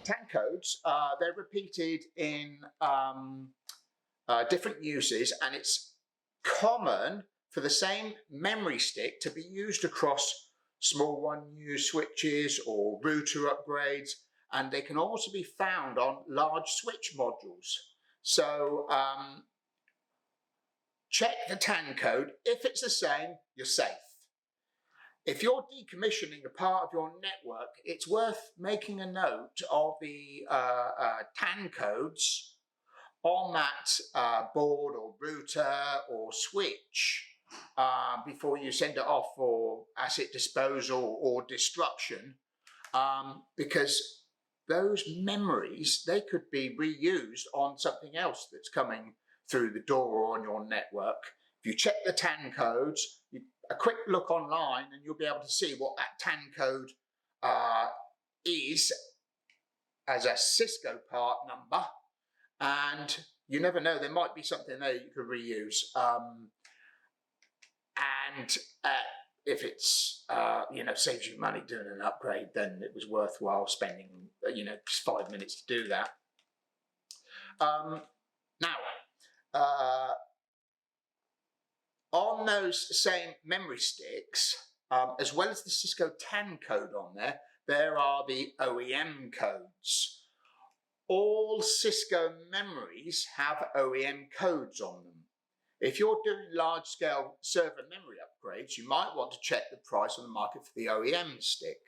TAN codes, they're repeated in different uses, and it's common for the same memory stick to be used across small 1U switches or router upgrades, and they can also be found on large switch modules. So check the TAN code. If it's the same, you're safe. If you're decommissioning a part of your network, it's worth making a note of the TAN codes on that board or router or switch before you send it off for asset disposal or destruction, because those memories, they could be reused on something else that's coming through the door or on your network. If you check the TAN codes, a quick look online and you'll be able to see what that TAN code is as a Cisco part number, and you never know, there might be something there you could reuse. And if it's saves you money doing an upgrade, then it was worthwhile spending just 5 minutes to do that. Now, on those same memory sticks, as well as the Cisco TAN code on there, there are the OEM codes. All Cisco memories have OEM codes on them. If you're doing large-scale server memory upgrades, you might want to check the price on the market for the OEM stick.